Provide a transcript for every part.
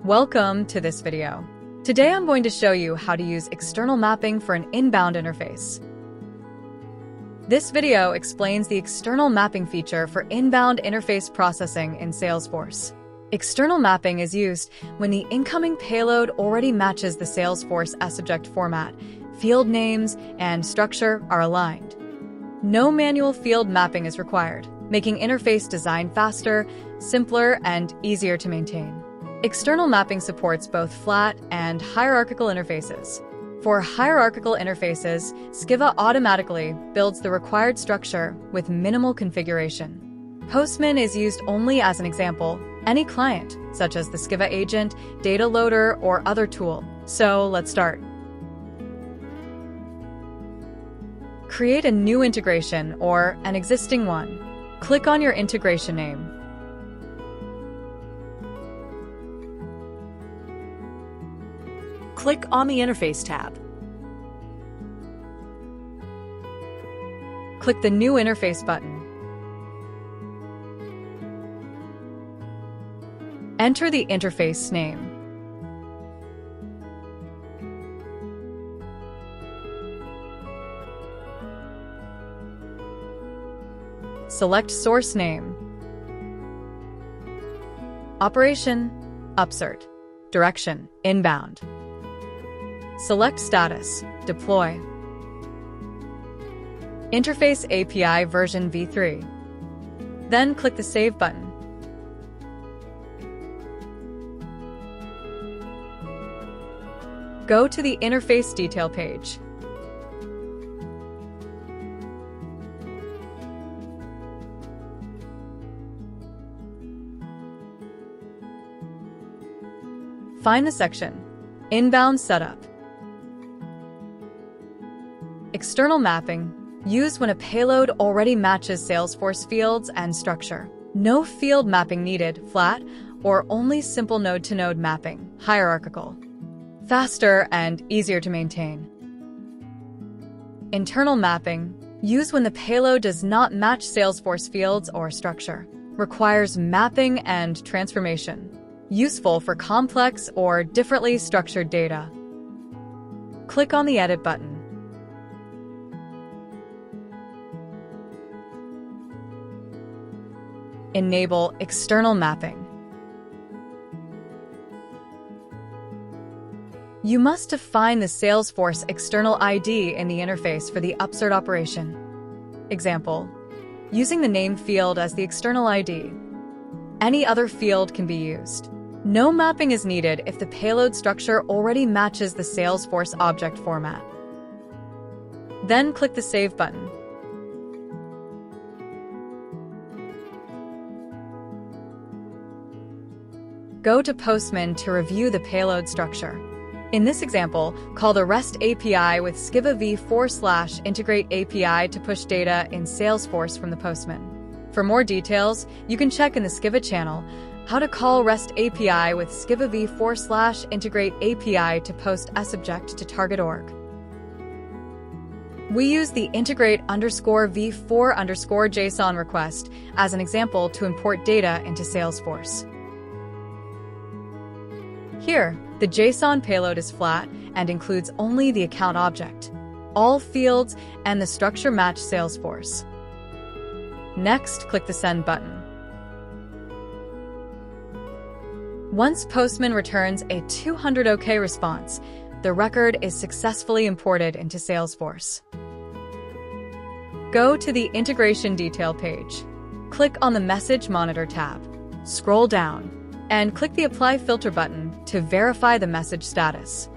Welcome to this video. Today I'm going to show you how to use external mapping for an inbound interface. This video explains the external mapping feature for inbound interface processing in Salesforce. External mapping is used when the incoming payload already matches the Salesforce sObject format, field names, and structure are aligned. No manual field mapping is required, making interface design faster, simpler, and easier to maintain. External mapping supports both flat and hierarchical interfaces. For hierarchical interfaces, SKYVVA automatically builds the required structure with minimal configuration. Postman is used only as an example, any client, such as the SKYVVA Agent, data loader, or other tool. So let's start. Create a new integration or an existing one. Click on your integration name. Click on the Interface tab. Click the New Interface button. Enter the interface name. Select source name. Operation, upsert. Direction, inbound. Select status, deploy. Interface API version v3. Then click the Save button. Go to the interface detail page. Find the section, Inbound Setup. External mapping, used when a payload already matches Salesforce fields and structure. No field mapping needed, flat, or only simple node-to-node mapping, hierarchical. Faster and easier to maintain. Internal mapping, used when the payload does not match Salesforce fields or structure. Requires mapping and transformation. Useful for complex or differently structured data. Click on the Edit button. Enable external mapping. You must define the Salesforce external ID in the interface for the upsert operation. Example, using the name field as the external ID. Any other field can be used. No mapping is needed if the payload structure already matches the Salesforce object format. Then click the Save button. Go to Postman to review the payload structure. In this example, call the REST API with SKYVVA /integrate API to push data in Salesforce from the Postman. For more details, you can check in the SKYVVA channel how to call REST API with SKYVVA /integrate API to post sObject to target org. We use the integrate_v4_JSON request as an example to import data into Salesforce. Here, the JSON payload is flat and includes only the account object. All fields and the structure match Salesforce. Next, click the Send button. Once Postman returns a 200 OK response, the record is successfully imported into Salesforce. Go to the Integration Detail page. Click on the Message Monitor tab. Scroll down and click the Apply Filter button to verify the message status.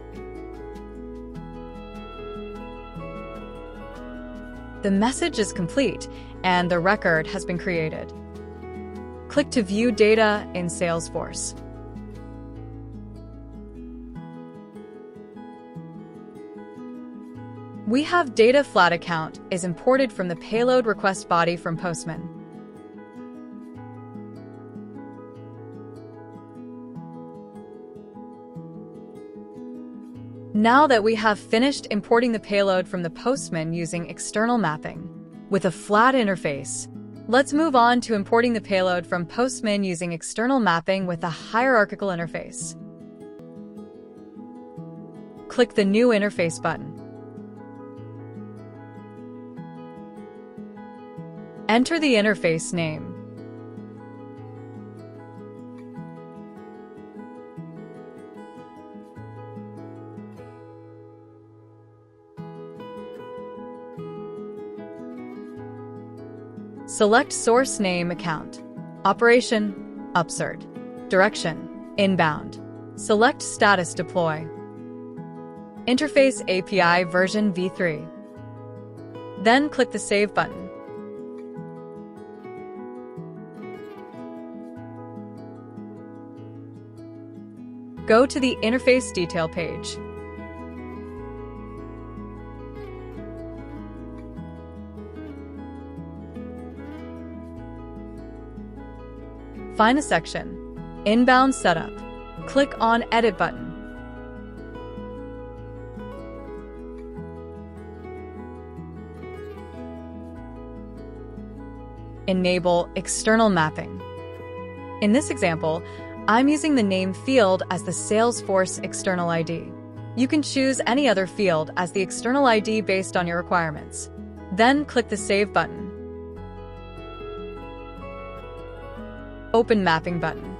The message is complete and the record has been created. Click to view data in Salesforce. We have data flat account is imported from the payload request body from Postman. Now that we have finished importing the payload from the Postman using external mapping, with a flat interface, let's move on to importing the payload from Postman using external mapping with a hierarchical interface. click the New Interface button. Enter the interface name. Select source name account. Operation, upsert. Direction, inbound. Select status deploy. Interface API version v3. Then click the Save button. Go to the Interface Detail page. Find the section, Inbound Setup. Click on Edit button. Enable external mapping. In this example, I'm using the name field as the Salesforce external ID. You can choose any other field as the external ID based on your requirements. Then click the Save button. Open Mapping button.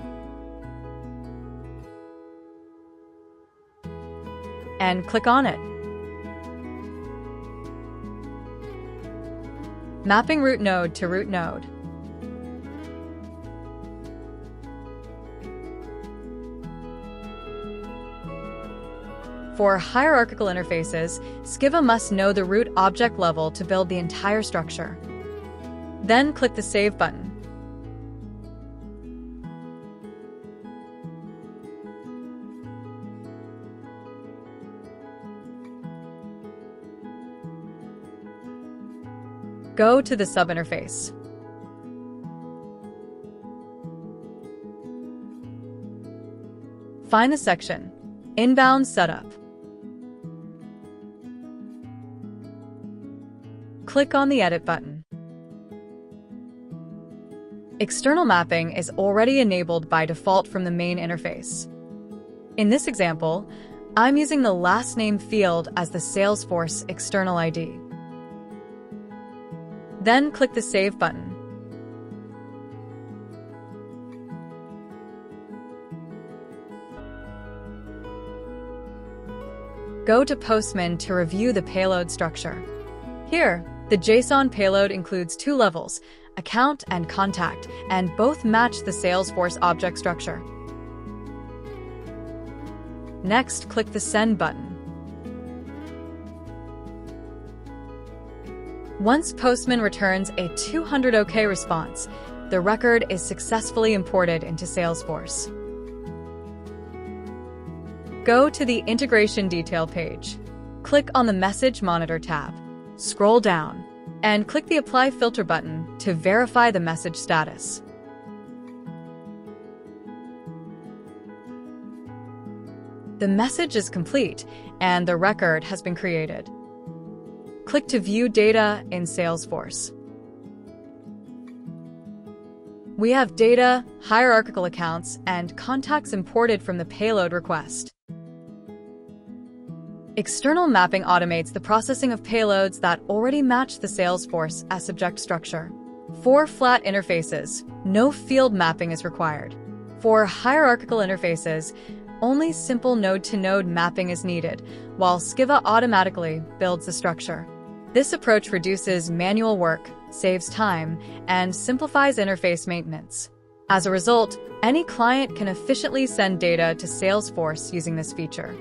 And click on it. Mapping root node to root node. For hierarchical interfaces, SKYVVA must know the root object level to build the entire structure. Then click the Save button. Go to the subinterface. Find the section, Inbound Setup. Click on the Edit button. External mapping is already enabled by default from the main interface. In this example, I'm using the last name field as the Salesforce external ID. Then click the Save button. Go to Postman to review the payload structure. Here, the JSON payload includes two levels, account and contact, and both match the Salesforce object structure. Next, click the Send button. Once Postman returns a 200 OK response, the record is successfully imported into Salesforce. Go to the Integration Detail page. Click on the Message Monitor tab. Scroll down and click the Apply Filter button to verify the message status. The message is complete and the record has been created. Click to view data in Salesforce. We have data, hierarchical accounts, and contacts imported from the payload request. External mapping automates the processing of payloads that already match the Salesforce sObject structure. For flat interfaces, no field mapping is required. For hierarchical interfaces, only simple node-to-node mapping is needed, while SKYVVA automatically builds the structure. This approach reduces manual work, saves time, and simplifies interface maintenance. As a result, any client can efficiently send data to Salesforce using this feature.